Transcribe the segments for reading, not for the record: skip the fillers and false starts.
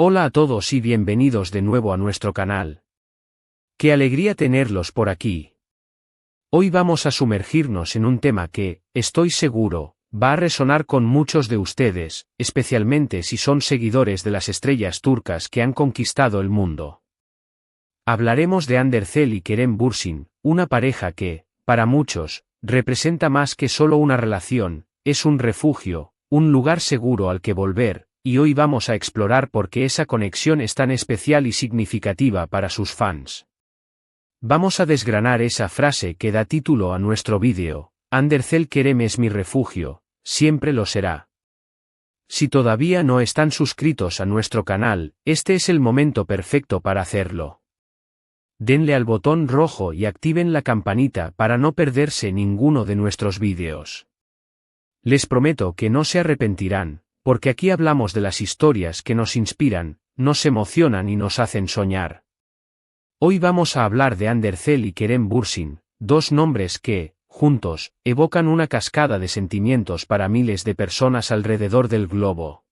Hola a todos y bienvenidos de nuevo a nuestro canal. Qué alegría tenerlos por aquí. Hoy vamos a sumergirnos en un tema que, estoy seguro, va a resonar con muchos de ustedes, especialmente si son seguidores de las estrellas turcas que han conquistado el mundo. Hablaremos de Hande Erçel y Kerem Bürsin, una pareja que, para muchos, representa más que solo una relación, es un refugio, un lugar seguro al que volver. Y hoy vamos a explorar por qué esa conexión es tan especial y significativa para sus fans. Vamos a desgranar esa frase que da título a nuestro vídeo: Hande Erçel Kerem es mi refugio, siempre lo será. Si todavía no están suscritos a nuestro canal, este es el momento perfecto para hacerlo. Denle al botón rojo y activen la campanita para no perderse ninguno de nuestros vídeos. Les prometo que no se arrepentirán, porque aquí hablamos de las historias que nos inspiran, nos emocionan y nos hacen soñar. Hoy vamos a hablar de Hande Erçel y Kerem Bürsin, dos nombres que, juntos, evocan una cascada de sentimientos para miles de personas alrededor del globo.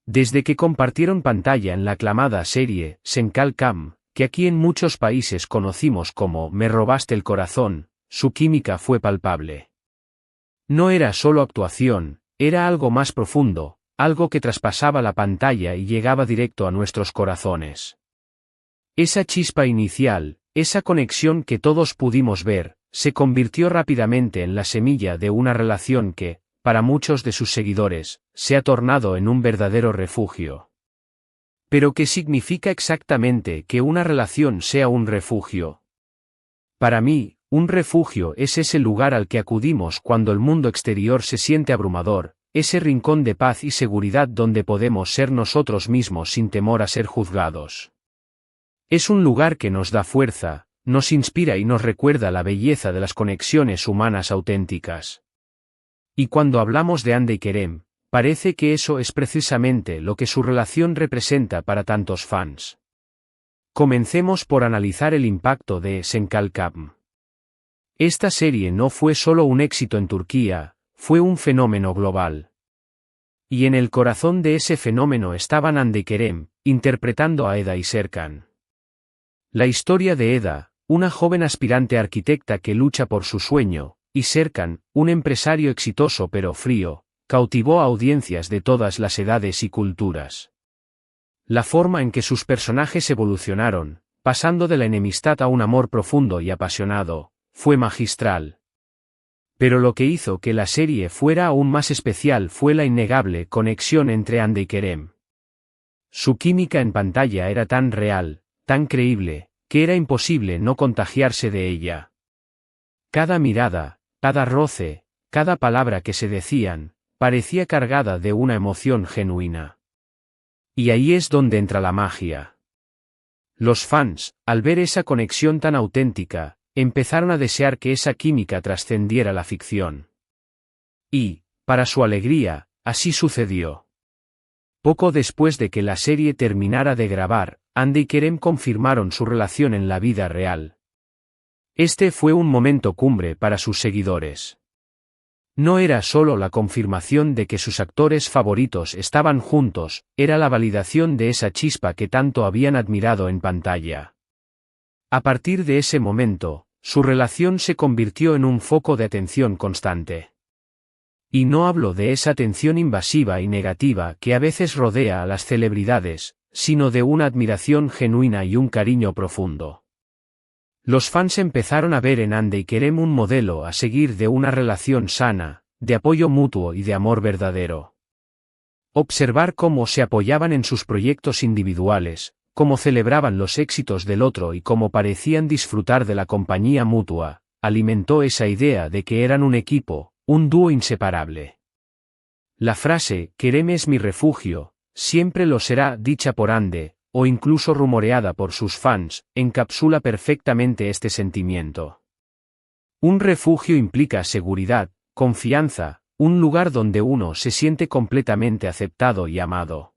Desde que compartieron pantalla en la aclamada serie Sen Kalkam, que aquí en muchos países conocimos como Me robaste el corazón, su química fue palpable. No era solo actuación, era algo más profundo, algo que traspasaba la pantalla y llegaba directo a nuestros corazones. Esa chispa inicial, esa conexión que todos pudimos ver, se convirtió rápidamente en la semilla de una relación que, para muchos de sus seguidores, se ha tornado en un verdadero refugio. ¿Pero qué significa exactamente que una relación sea un refugio? Para mí, un refugio es ese lugar al que acudimos cuando el mundo exterior se siente abrumador, ese rincón de paz y seguridad donde podemos ser nosotros mismos sin temor a ser juzgados. Es un lugar que nos da fuerza, nos inspira y nos recuerda la belleza de las conexiones humanas auténticas. Y cuando hablamos de Hande y Kerem, parece que eso es precisamente lo que su relación representa para tantos fans. Comencemos por analizar el impacto de Sen Kalkam. Esta serie no fue solo un éxito en Turquía, fue un fenómeno global. Y en el corazón de ese fenómeno estaban Hande y Kerem, interpretando a Eda y Serkan. La historia de Eda, una joven aspirante arquitecta que lucha por su sueño, y Serkan, un empresario exitoso pero frío, cautivó a audiencias de todas las edades y culturas. La forma en que sus personajes evolucionaron, pasando de la enemistad a un amor profundo y apasionado, fue magistral. Pero lo que hizo que la serie fuera aún más especial fue la innegable conexión entre Hande y Kerem. Su química en pantalla era tan real, tan creíble, que era imposible no contagiarse de ella. Cada mirada, cada roce, cada palabra que se decían, parecía cargada de una emoción genuina. Y ahí es donde entra la magia. Los fans, al ver esa conexión tan auténtica, empezaron a desear que esa química trascendiera la ficción. Y, para su alegría, así sucedió. Poco después de que la serie terminara de grabar, Hande y Kerem confirmaron su relación en la vida real. Este fue un momento cumbre para sus seguidores. No era solo la confirmación de que sus actores favoritos estaban juntos, era la validación de esa chispa que tanto habían admirado en pantalla. A partir de ese momento, su relación se convirtió en un foco de atención constante. Y no hablo de esa atención invasiva y negativa que a veces rodea a las celebridades, sino de una admiración genuina y un cariño profundo. Los fans empezaron a ver en Hande y Kerem un modelo a seguir de una relación sana, de apoyo mutuo y de amor verdadero. Observar cómo se apoyaban en sus proyectos individuales, cómo celebraban los éxitos del otro y cómo parecían disfrutar de la compañía mutua, alimentó esa idea de que eran un equipo, un dúo inseparable. La frase, Kerem es mi refugio, siempre lo será, dicha por Hande, o incluso rumoreada por sus fans, encapsula perfectamente este sentimiento. Un refugio implica seguridad, confianza, un lugar donde uno se siente completamente aceptado y amado.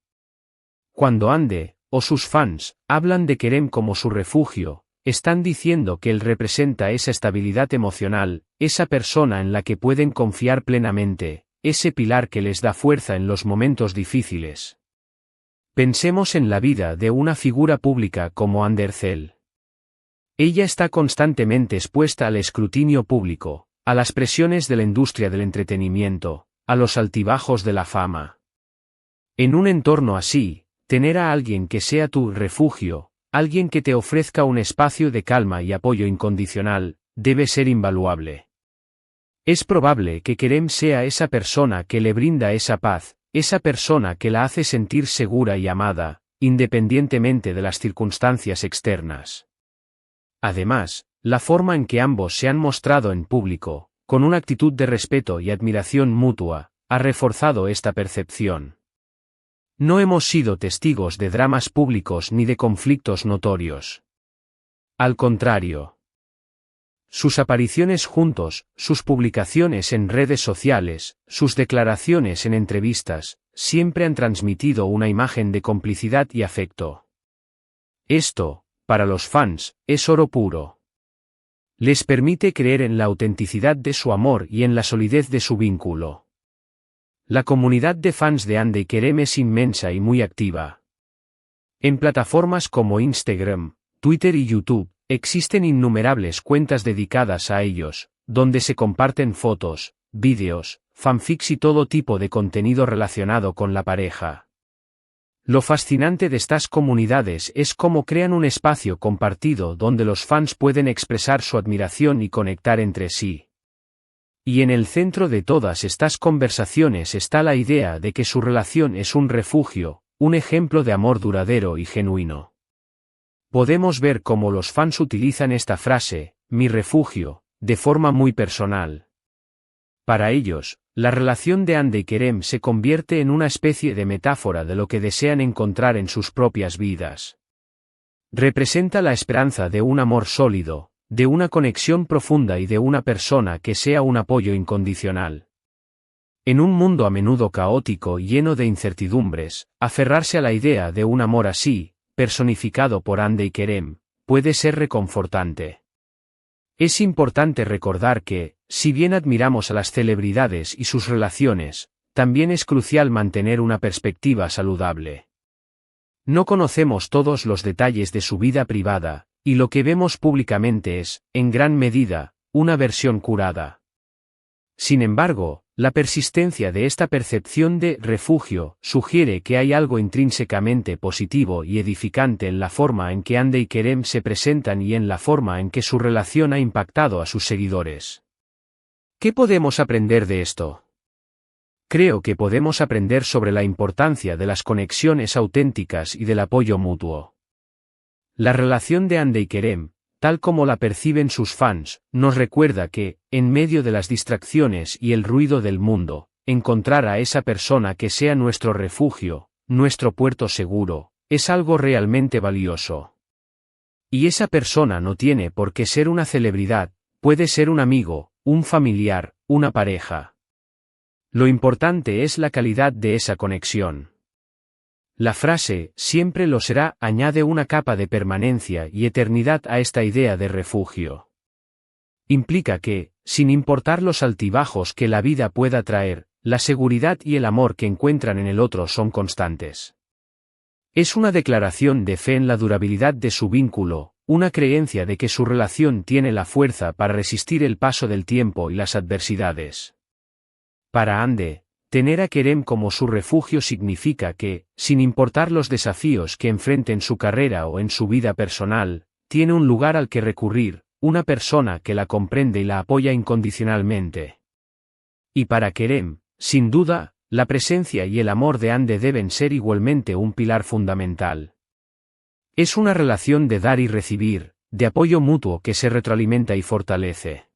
Cuando Hande, o sus fans, hablan de Kerem como su refugio, están diciendo que él representa esa estabilidad emocional, esa persona en la que pueden confiar plenamente, ese pilar que les da fuerza en los momentos difíciles. Pensemos en la vida de una figura pública como Andercel. Ella está constantemente expuesta al escrutinio público, a las presiones de la industria del entretenimiento, a los altibajos de la fama. En un entorno así, tener a alguien que sea tu refugio, alguien que te ofrezca un espacio de calma y apoyo incondicional, debe ser invaluable. Es probable que Kerem sea esa persona que le brinda esa paz, esa persona que la hace sentir segura y amada, independientemente de las circunstancias externas. Además, la forma en que ambos se han mostrado en público, con una actitud de respeto y admiración mutua, ha reforzado esta percepción. No hemos sido testigos de dramas públicos ni de conflictos notorios. Al contrario. Sus apariciones juntos, sus publicaciones en redes sociales, sus declaraciones en entrevistas, siempre han transmitido una imagen de complicidad y afecto. Esto, para los fans, es oro puro. Les permite creer en la autenticidad de su amor y en la solidez de su vínculo. La comunidad de fans de Hande y Kerem es inmensa y muy activa. En plataformas como Instagram, Twitter y YouTube, existen innumerables cuentas dedicadas a ellos, donde se comparten fotos, vídeos, fanfics y todo tipo de contenido relacionado con la pareja. Lo fascinante de estas comunidades es cómo crean un espacio compartido donde los fans pueden expresar su admiración y conectar entre sí. Y en el centro de todas estas conversaciones está la idea de que su relación es un refugio, un ejemplo de amor duradero y genuino. Podemos ver cómo los fans utilizan esta frase, mi refugio, de forma muy personal. Para ellos, la relación de Hande y Kerem se convierte en una especie de metáfora de lo que desean encontrar en sus propias vidas. Representa la esperanza de un amor sólido, de una conexión profunda y de una persona que sea un apoyo incondicional. En un mundo a menudo caótico y lleno de incertidumbres, aferrarse a la idea de un amor así, personificado por Hande y Kerem, puede ser reconfortante. Es importante recordar que, si bien admiramos a las celebridades y sus relaciones, también es crucial mantener una perspectiva saludable. No conocemos todos los detalles de su vida privada, y lo que vemos públicamente es, en gran medida, una versión curada. Sin embargo, la persistencia de esta percepción de refugio sugiere que hay algo intrínsecamente positivo y edificante en la forma en que Hande y Kerem se presentan y en la forma en que su relación ha impactado a sus seguidores. ¿Qué podemos aprender de esto? Creo que podemos aprender sobre la importancia de las conexiones auténticas y del apoyo mutuo. La relación de Hande y Kerem, tal como la perciben sus fans, nos recuerda que, en medio de las distracciones y el ruido del mundo, encontrar a esa persona que sea nuestro refugio, nuestro puerto seguro, es algo realmente valioso. Y esa persona no tiene por qué ser una celebridad, puede ser un amigo, un familiar, una pareja. Lo importante es la calidad de esa conexión. La frase, siempre lo será, añade una capa de permanencia y eternidad a esta idea de refugio. Implica que, sin importar los altibajos que la vida pueda traer, la seguridad y el amor que encuentran en el otro son constantes. Es una declaración de fe en la durabilidad de su vínculo, una creencia de que su relación tiene la fuerza para resistir el paso del tiempo y las adversidades. Para Hande, tener a Kerem como su refugio significa que, sin importar los desafíos que enfrente en su carrera o en su vida personal, tiene un lugar al que recurrir, una persona que la comprende y la apoya incondicionalmente. Y para Kerem, sin duda, la presencia y el amor de Hande deben ser igualmente un pilar fundamental. Es una relación de dar y recibir, de apoyo mutuo que se retroalimenta y fortalece.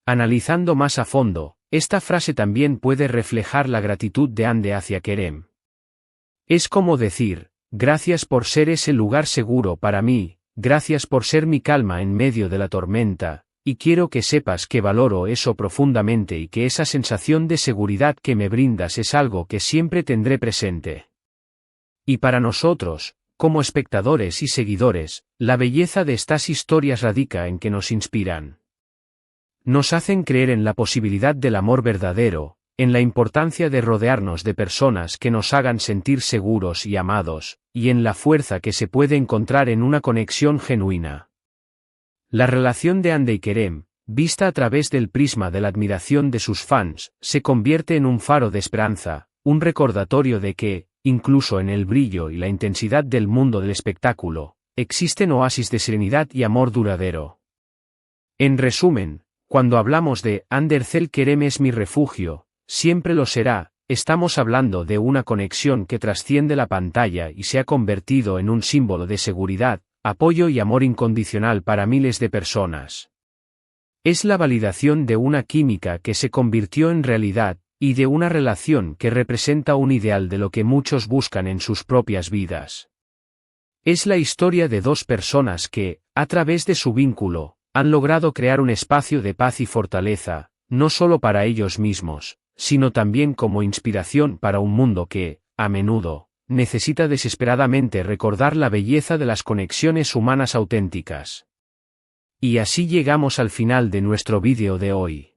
Analizando más a fondo, esta frase también puede reflejar la gratitud de Hande hacia Kerem. Es como decir, gracias por ser ese lugar seguro para mí, gracias por ser mi calma en medio de la tormenta, y quiero que sepas que valoro eso profundamente y que esa sensación de seguridad que me brindas es algo que siempre tendré presente. Y para nosotros, como espectadores y seguidores, la belleza de estas historias radica en que nos inspiran. Nos hacen creer en la posibilidad del amor verdadero, en la importancia de rodearnos de personas que nos hagan sentir seguros y amados, y en la fuerza que se puede encontrar en una conexión genuina. La relación de Hande y Kerem, vista a través del prisma de la admiración de sus fans, se convierte en un faro de esperanza, un recordatorio de que, incluso en el brillo y la intensidad del mundo del espectáculo, existen oasis de serenidad y amor duradero. En resumen, cuando hablamos de Andercel Kerem es mi refugio, siempre lo será, estamos hablando de una conexión que trasciende la pantalla y se ha convertido en un símbolo de seguridad, apoyo y amor incondicional para miles de personas. Es la validación de una química que se convirtió en realidad, y de una relación que representa un ideal de lo que muchos buscan en sus propias vidas. Es la historia de dos personas que, a través de su vínculo, han logrado crear un espacio de paz y fortaleza, no solo para ellos mismos, sino también como inspiración para un mundo que, a menudo, necesita desesperadamente recordar la belleza de las conexiones humanas auténticas. Y así llegamos al final de nuestro vídeo de hoy.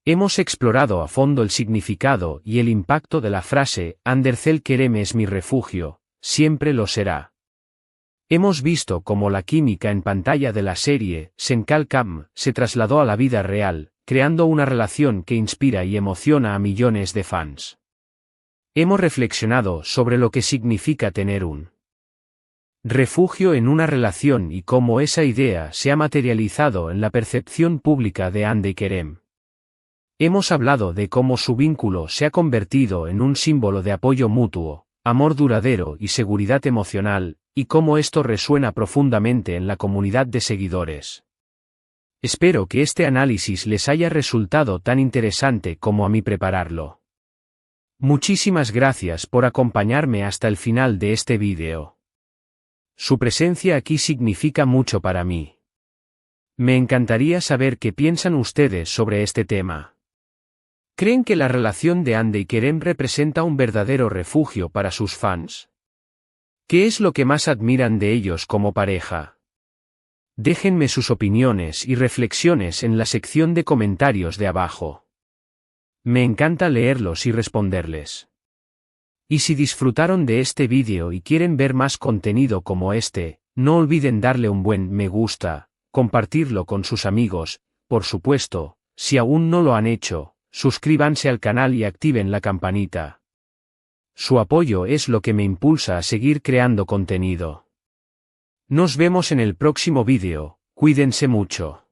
Hemos explorado a fondo el significado y el impacto de la frase Andercel Kerem es mi refugio, siempre lo será. Hemos visto cómo la química en pantalla de la serie Senkal Kam se trasladó a la vida real, creando una relación que inspira y emociona a millones de fans. Hemos reflexionado sobre lo que significa tener un refugio en una relación y cómo esa idea se ha materializado en la percepción pública de Hande y Kerem. Hemos hablado de cómo su vínculo se ha convertido en un símbolo de apoyo mutuo, amor duradero y seguridad emocional, y cómo esto resuena profundamente en la comunidad de seguidores. Espero que este análisis les haya resultado tan interesante como a mí prepararlo. Muchísimas gracias por acompañarme hasta el final de este vídeo. Su presencia aquí significa mucho para mí. Me encantaría saber qué piensan ustedes sobre este tema. ¿Creen que la relación de Hande y Kerem representa un verdadero refugio para sus fans? ¿Qué es lo que más admiran de ellos como pareja? Déjenme sus opiniones y reflexiones en la sección de comentarios de abajo. Me encanta leerlos y responderles. Y si disfrutaron de este vídeo y quieren ver más contenido como este, no olviden darle un buen me gusta, compartirlo con sus amigos, por supuesto, si aún no lo han hecho, suscríbanse al canal y activen la campanita. Su apoyo es lo que me impulsa a seguir creando contenido. Nos vemos en el próximo vídeo, cuídense mucho.